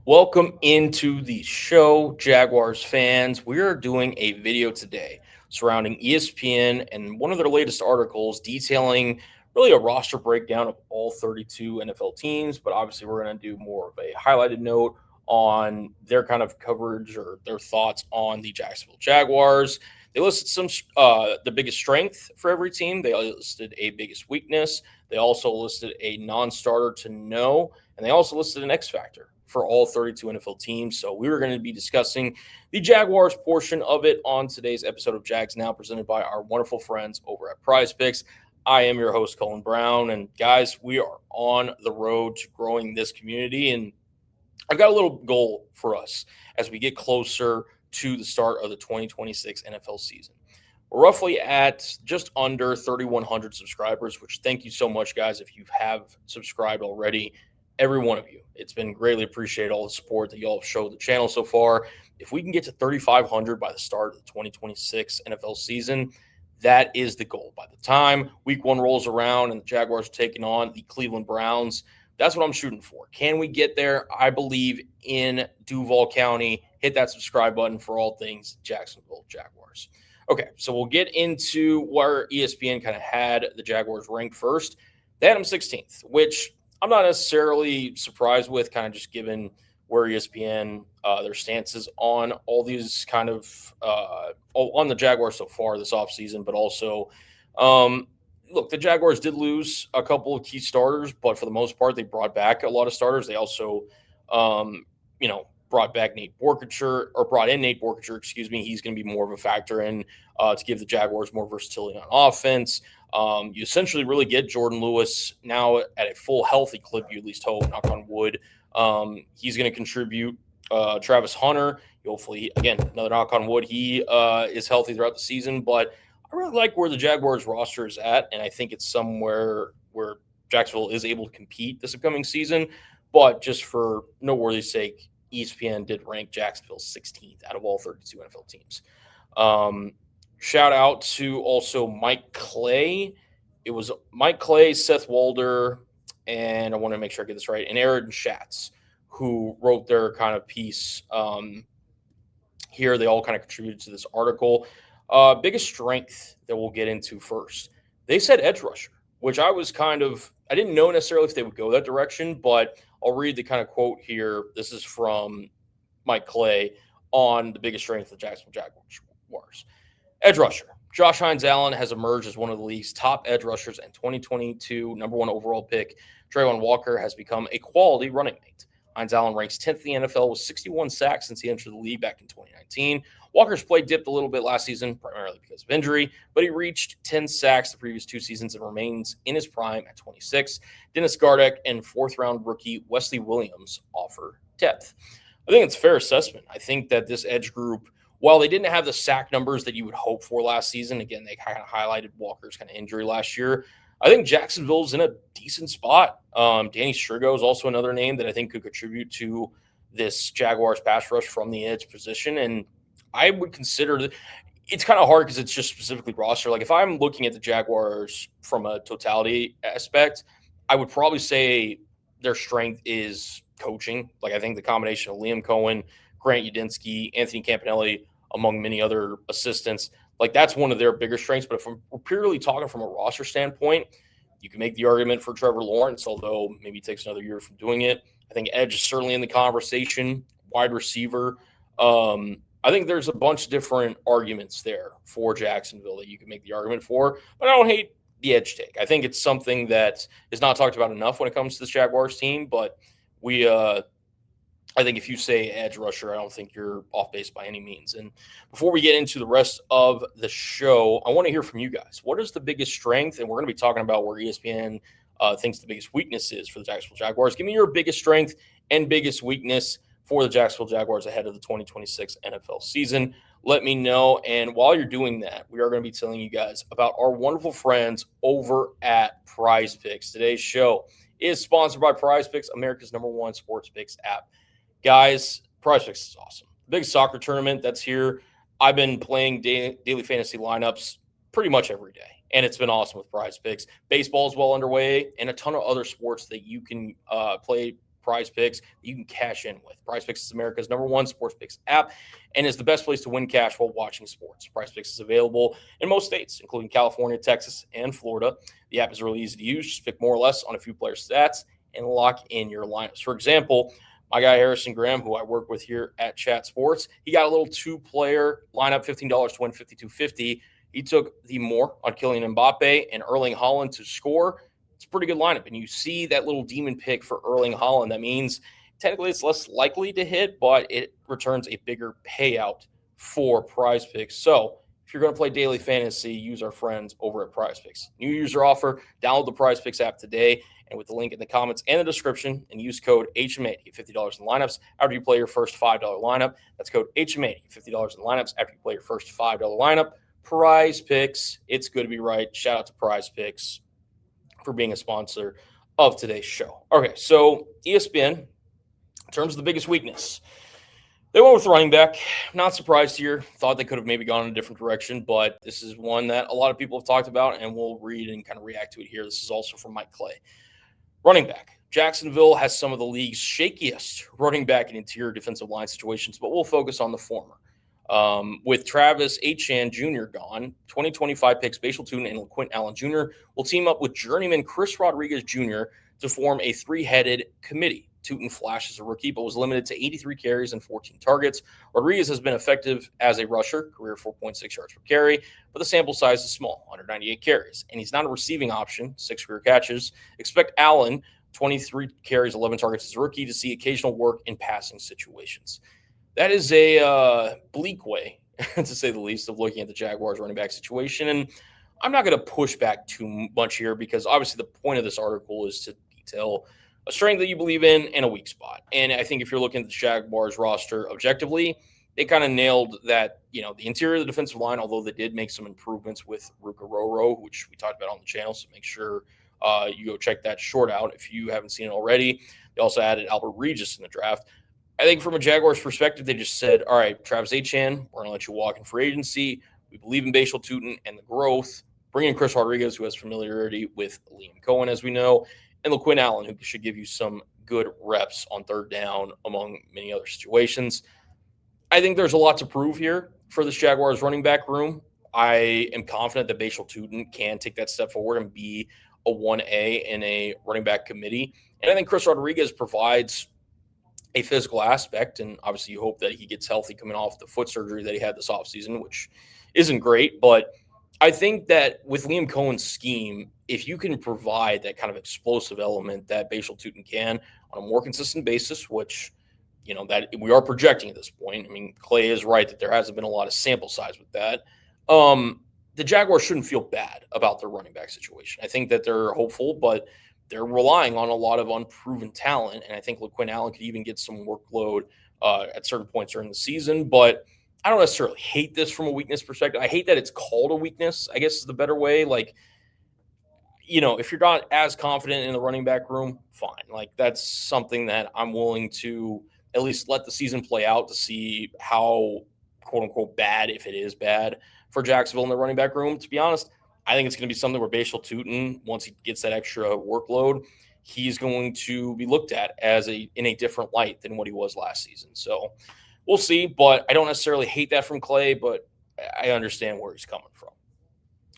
Welcome into the show, Jaguars fans. We are doing a video today surrounding ESPN and one of their latest articles detailing really a roster breakdown of all 32 NFL teams. But obviously, we're going to do more of a highlighted note on their kind of coverage or their thoughts on the Jacksonville Jaguars. They listed the biggest strength for every team. They listed a biggest weakness. They also listed a non-starter to know, and they also listed an X factor for all 32 NFL teams. So we were going to be discussing the Jaguars portion of it on today's episode of Jags Now, presented by our wonderful friends over at Prize Picks. I am your host, Colin Brown. And guys, we are on the road to growing this community. And I've got a little goal for us as we get closer to the start of the 2026 NFL season. We're roughly at just under 3,100 subscribers, which thank you so much, guys. If you have subscribed already, every one of you, it's been greatly appreciated, all the support that y'all have showed the channel so far. If we can get to 3,500 by the start of the 2026 NFL season, that is the goal. By the time week one rolls around and the Jaguars are taking on the Cleveland Browns, that's what I'm shooting for. Can we get there? I believe in Duval County. Hit that subscribe button for all things Jacksonville Jaguars. Okay, so we'll get into where ESPN kind of had the Jaguars ranked first. They had them 16th, which I'm not necessarily surprised with, kind of just given where ESPN, their stances on all these kind of on the Jaguars so far this offseason, but also, look, the Jaguars did lose a couple of key starters, but for the most part, they brought back a lot of starters. They also, brought in Nate Borkature, excuse me. He's going to be more of a factor in to give the Jaguars more versatility on offense. You essentially really get Jordan Lewis now at a full healthy clip, you at least hope, knock on wood. He's going to contribute. Travis Hunter, hopefully, again, another knock on wood, he is healthy throughout the season. But I really like where the Jaguars roster is at, and I think it's somewhere where Jacksonville is able to compete this upcoming season. But just for noteworthy sake, ESPN did rank Jacksonville 16th out of all 32 NFL teams. Shout out to also Mike Clay. It was Mike Clay, Seth Walder, and I want to make sure I get this right, and Aaron Schatz, who wrote their kind of piece here. They all kind of contributed to this article. Biggest strength that we'll get into first. They said edge rusher, which I didn't know necessarily if they would go that direction, but I'll read the kind of quote here. This is from Mike Clay on the biggest strength of the Jacksonville Jaguars. Edge rusher. Josh Hines-Allen has emerged as one of the league's top edge rushers, and 2022 number one overall pick Travon Walker has become a quality running mate. Hines-Allen ranks 10th in the NFL with 61 sacks since he entered the league back in 2019. Walker's play dipped a little bit last season, primarily because of injury, but he reached 10 sacks the previous two seasons and remains in his prime at 26. Dennis Gardeck and fourth-round rookie Wesley Williams offer depth. I think it's a fair assessment. I think that this edge group, while they didn't have the sack numbers that you would hope for last season, again, they kind of highlighted Walker's kind of injury last year. I think Jacksonville's in a decent spot. Danny Strigo is also another name that I think could contribute to this Jaguars pass rush from the edge position. And I would consider it's kind of hard because it's just specifically roster. Like if I'm looking at the Jaguars from a totality aspect, I would probably say their strength is coaching. Like I think the combination of Liam Cohen, Grant Udinski, Anthony Campanelli, among many other assistants, like that's one of their bigger strengths. But if we're purely talking from a roster standpoint, you can make the argument for Trevor Lawrence, although maybe it takes another year from doing it. I think edge is certainly in the conversation. Wide receiver. I think there's a bunch of different arguments there for Jacksonville that you can make the argument for, but I don't hate the edge take. I think it's something that is not talked about enough when it comes to this Jaguars team, but I think if you say edge rusher, I don't think you're off base by any means. And before we get into the rest of the show, I want to hear from you guys. What is the biggest strength? And we're going to be talking about where ESPN thinks the biggest weakness is for the Jacksonville Jaguars. Give me your biggest strength and biggest weakness for the Jacksonville Jaguars ahead of the 2026 NFL season. Let me know. And while you're doing that, we are going to be telling you guys about our wonderful friends over at Prize Picks. Today's show is sponsored by Prize Picks, America's #1 sports picks app. Guys, Prize Picks is awesome. Big soccer tournament that's here. I've been playing daily fantasy lineups pretty much every day, and it's been awesome with Prize Picks. Baseball is well underway, and a ton of other sports that you can play Prize Picks that you can cash in with. Prize Picks is America's #1 sports picks app and is the best place to win cash while watching sports. Prize Picks is available in most states, including California, Texas, and Florida. The app is really easy to use. Just pick more or less on a few player stats and lock in your lineups. For example, my guy Harrison Graham, who I work with here at Chat Sports, he got a little 2-player lineup, $15 to win $52.50. He took the more on Kylian Mbappe and Erling Haaland to score. It's a pretty good lineup. And you see that little demon pick for Erling Haaland. That means technically it's less likely to hit, but it returns a bigger payout for Prize Picks. So if you're going to play daily fantasy, use our friends over at Prize Picks. New user offer, download the Prize Picks app today. And with the link in the comments and the description, and use code HM8 to get $50 in lineups after you play your first $5 lineup. That's code HM8 to get $50 in lineups after you play your first $5 lineup. Prize Picks, it's good to be right. Shout out to Prize Picks for being a sponsor of today's show. Okay, so ESPN, in terms of the biggest weakness, they went with running back. Not surprised here. Thought they could have maybe gone in a different direction, but this is one that a lot of people have talked about, and we'll read and kind of react to it here. This is also from Mike Clay. Running back. Jacksonville has some of the league's shakiest running back and interior defensive line situations, but we'll focus on the former. With Travis Etienne Jr. gone, 2025 picks Bhayshul Tuten and LeQuint Jr. will team up with journeyman Chris Rodriguez Jr. to form a 3-headed committee. Tuten flashed as a rookie, but was limited to 83 carries and 14 targets. Rodriguez has been effective as a rusher, career 4.6 yards per carry, but the sample size is small, 198 carries. And he's not a receiving option, 6 career catches. Expect Allen, 23 carries, 11 targets as a rookie, to see occasional work in passing situations. That is a bleak way, to say the least, of looking at the Jaguars running back situation. And I'm not going to push back too much here because obviously the point of this article is to detail a strength that you believe in and a weak spot. And I think if you're looking at the Jaguars roster objectively, they kind of nailed that, the interior of the defensive line, although they did make some improvements with Ruka Roro, which we talked about on the channel. So make sure you go check that short out if you haven't seen it already. They also added Albert Regis in the draft. I think from a Jaguars perspective, they just said, all right, Travis Etienne, we're going to let you walk in free agency. We believe in Bhayshul Tuten and the growth. Bring in Chris Rodriguez, who has familiarity with Liam Cohen, as we know, and LeQuint Allen, who should give you some good reps on third down, among many other situations. I think there's a lot to prove here for this Jaguars running back room. I am confident that Bhayshul Tuten can take that step forward and be a 1A in a running back committee. And I think Chris Rodriguez provides a physical aspect, and obviously you hope that he gets healthy coming off the foot surgery that he had this offseason, which isn't great. But I think that with Liam Cohen's scheme, if you can provide that kind of explosive element that Bhayshul Tuten can on a more consistent basis, which, that we are projecting at this point. I mean, Clay is right that there hasn't been a lot of sample size with that. The Jaguars shouldn't feel bad about their running back situation. I think that they're hopeful, but they're relying on a lot of unproven talent. And I think LeQuint Allen could even get some workload at certain points during the season. But I don't necessarily hate this from a weakness perspective. I hate that it's called a weakness, I guess is the better way. Like, if you're not as confident in the running back room, fine. Like, that's something that I'm willing to at least let the season play out to see how, quote unquote, bad, if it is bad, for Jacksonville in the running back room. To be honest, I think it's going to be something where Bhayshul Tuten, once he gets that extra workload, he's going to be looked at as in a different light than what he was last season. So we'll see, but I don't necessarily hate that from Clay, but I understand where he's coming from.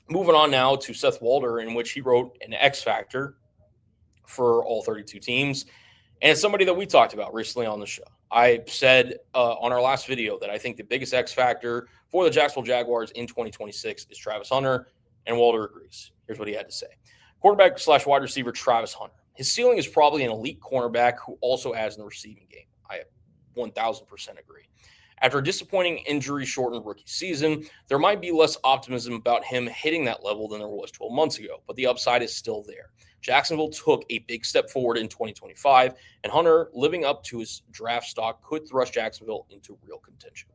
Moving on now to Seth Walder, in which he wrote an X factor for all 32 teams. And it's somebody that we talked about recently on the show. I said on our last video that I think the biggest X factor for the Jacksonville Jaguars in 2026 is Travis Hunter, and Walder agrees. Here's what he had to say. Quarterback/wide receiver Travis Hunter. His ceiling is probably an elite cornerback who also adds in the receiving game. I 1,000% agree. After a disappointing injury-shortened rookie season, there might be less optimism about him hitting that level than there was 12 months ago, but the upside is still there. Jacksonville took a big step forward in 2025, and Hunter, living up to his draft stock, could thrust Jacksonville into real contention.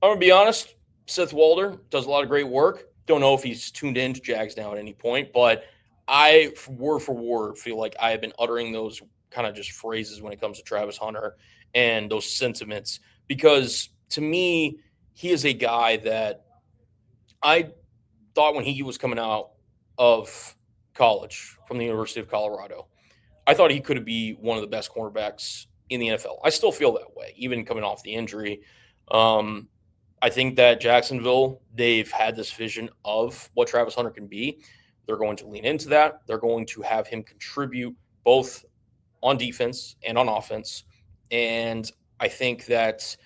I'm going to be honest, Seth Walder does a lot of great work. Don't know if he's tuned in to Jags now at any point, but I, word for word, feel like I have been uttering those kind of just phrases when it comes to Travis Hunter and those sentiments, because to me, he is a guy that I thought when he was coming out of college from the University of Colorado, I thought he could be one of the best cornerbacks in the NFL. I still feel that way, even coming off the injury. I think that Jacksonville, they've had this vision of what Travis Hunter can be. They're going to lean into that. They're going to have him contribute both on defense and on offense. And I think that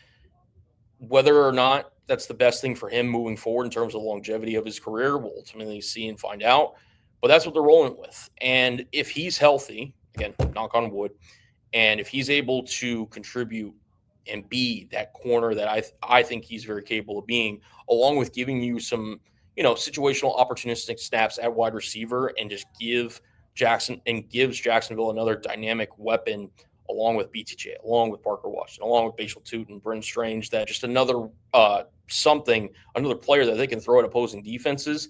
whether or not that's the best thing for him moving forward in terms of the longevity of his career, we'll ultimately see and find out. But that's what they're rolling with. And if he's healthy, again, knock on wood, and if he's able to contribute and be that corner that I think he's very capable of being, along with giving you some, situational opportunistic snaps at wide receiver, and just gives Jacksonville another dynamic weapon along with BTJ, along with Parker Washington, along with Bhayshul Tuten, Brenton Strange, that just another player that they can throw at opposing defenses.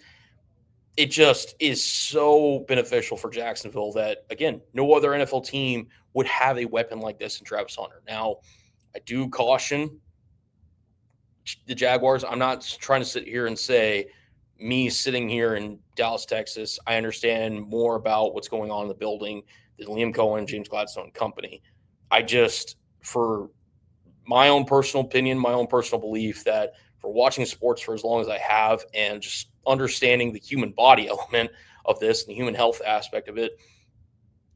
It just is so beneficial for Jacksonville that, again, no other NFL team would have a weapon like this in Travis Hunter. Now, I do caution the Jaguars. I'm not trying to sit here and say, me sitting here in Dallas, Texas, I understand more about what's going on in the building than Liam Cohen, James Gladstone and company. I just, for my own personal opinion, my own personal belief, that for watching sports for as long as I have and just understanding the human body element of this and the human health aspect of it,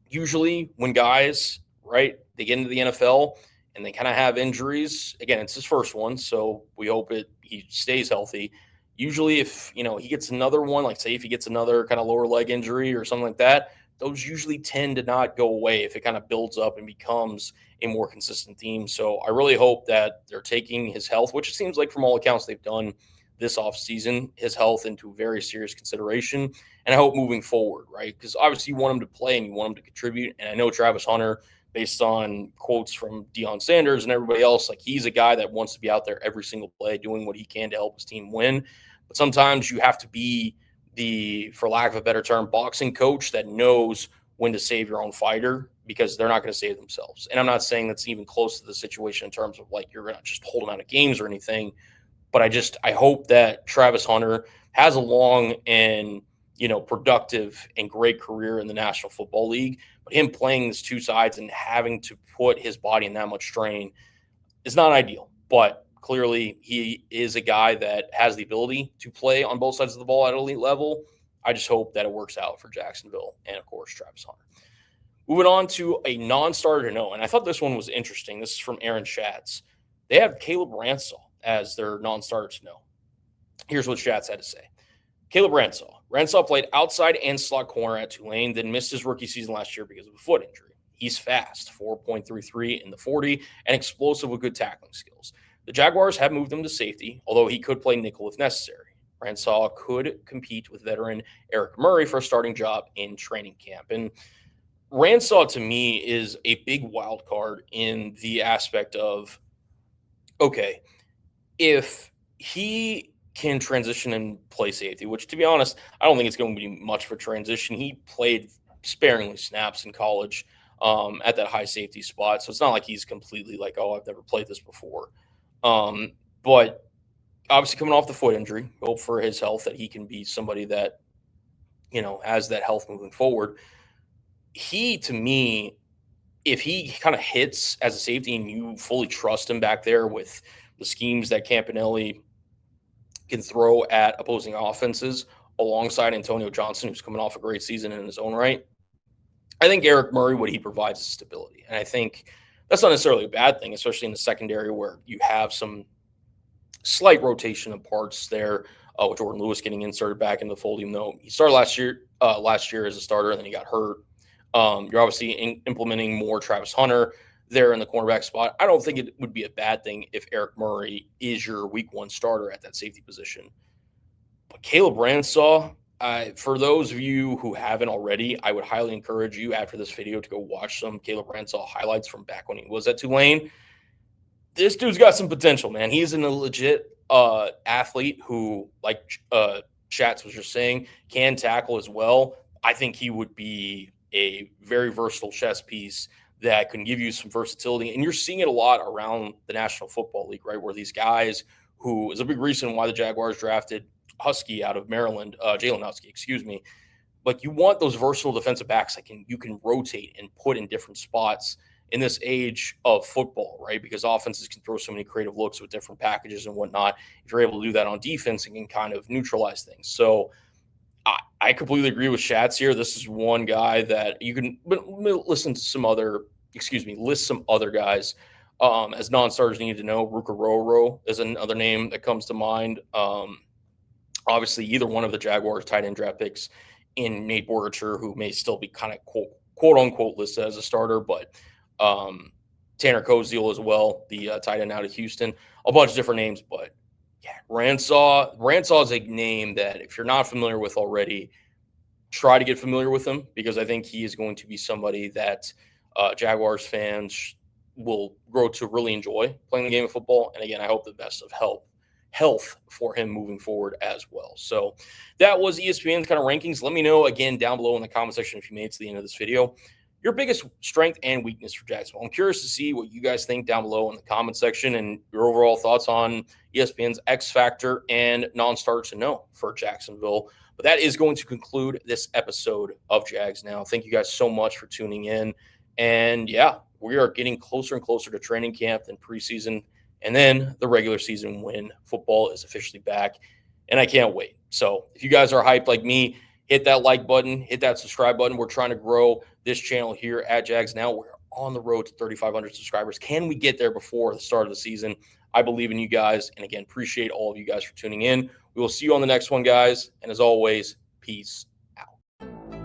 usually when guys, right, they get into the NFL and they kind of have injuries, again, it's his first one, so we hope he stays healthy. Usually if, he gets another one, like say if he gets another kind of lower leg injury or something like that, those usually tend to not go away if it kind of builds up and becomes a more consistent theme. So I really hope that they're taking his health, which it seems like from all accounts they've done this offseason, his health into very serious consideration. And I hope moving forward, right? Because obviously you want him to play and you want him to contribute. And I know Travis Hunter, based on quotes from Deion Sanders and everybody else, like he's a guy that wants to be out there every single play, doing what he can to help his team win. But sometimes you have to be the, for lack of a better term, boxing coach that knows when to save your own fighter, because they're not going to save themselves. And I'm not saying that's even close to the situation in terms of like you're going to just hold them out of games or anything. But I hope that Travis Hunter has a long and, productive and great career in the National Football League. But him playing these two sides and having to put his body in that much strain is not ideal. But clearly, he is a guy that has the ability to play on both sides of the ball at elite level. I just hope that it works out for Jacksonville and, of course, Travis Hunter. Moving on to a non-starter to know, and I thought this one was interesting. This is from Aaron Schatz. They have Caleb Ransall as their non-starter to know. Here's what Schatz had to say. Caleb Ransall. Ransall played outside and slot corner at Tulane, then missed his rookie season last year because of a foot injury. He's fast, 4.33 in the 40, and explosive with good tackling skills. The Jaguars have moved him to safety, although he could play nickel if necessary. Ransall could compete with veteran Eric Murray for a starting job in training camp. And Ransall, to me, is a big wild card in the aspect of, okay, if he can transition and play safety, which, to be honest, I don't think it's going to be much of a transition. He played sparingly snaps in college at that high safety spot, so it's not like he's completely like, oh, I've never played this before. But obviously coming off the foot injury, hope for his health that he can be somebody that, has that health moving forward. He, to me, if he kind of hits as a safety and you fully trust him back there with the schemes that Campanelli can throw at opposing offenses alongside Antonio Johnson, who's coming off a great season in his own right, I think Eric Murray, what he provides is stability. And I think that's not necessarily a bad thing, especially in the secondary where you have some slight rotation of parts there, with Jordan Lewis getting inserted back in the fold, even though he started last year as a starter and then he got hurt. You're obviously implementing more Travis Hunter there in the cornerback spot. I don't think it would be a bad thing if Eric Murray is your week one starter at that safety position. But Caleb Ransall, for those of you who haven't already, I would highly encourage you after this video to go watch some Caleb Ransall highlights from back when he was at Tulane. This dude's got some potential, man. He's a legit athlete who, like Schatz was just saying, can tackle as well. I think he would be a very versatile chess piece that can give you some versatility. And you're seeing it a lot around the National Football League, right, where these guys who is a big reason why the Jaguars drafted Husky out of Maryland, Jalen Husky, excuse me. like you want those versatile defensive backs that you can rotate and put in different spots in this age of football, right? Because offenses can throw so many creative looks with different packages and whatnot. If you're able to do that on defense, it can kind of neutralize things. So I completely agree with Shats here. This is one guy that you can listen to some other, list some other guys as non-starters need to know. Ruka is another name that comes to mind. Obviously, either one of the Jaguars tight end draft picks in Nate Borger, who may still be kind of quote unquote listed as a starter, but Tanner Koziel as well, the tight end out of Houston, a bunch of different names. But yeah, Ransaw is a name that if you're not familiar with already, try to get familiar with him, because I think he is going to be somebody that Jaguars fans will grow to really enjoy playing the game of football. And again, I hope the best of health for him moving forward as well. So that was ESPN's kind of rankings. Let me know again down below in the comment section if you made it to the end of this video your biggest strength and weakness for Jacksonville. I'm curious to see what you guys think down below in the comment section and your overall thoughts on ESPN's X Factor and non-starters to know for Jacksonville. But that is going to conclude this episode of Jags Now. Thank you guys so much for tuning in. And yeah, we are getting closer and closer to training camp and preseason, and then the regular season when football is officially back. And I can't wait. So if you guys are hyped like me, hit that like button, hit that subscribe button. We're trying to grow this channel here at Jags Now. We're on the road to 3,500 subscribers. Can we get there before the start of the season? I believe in you guys. And again, appreciate all of you guys for tuning in. We will see you on the next one, guys. And as always, peace out.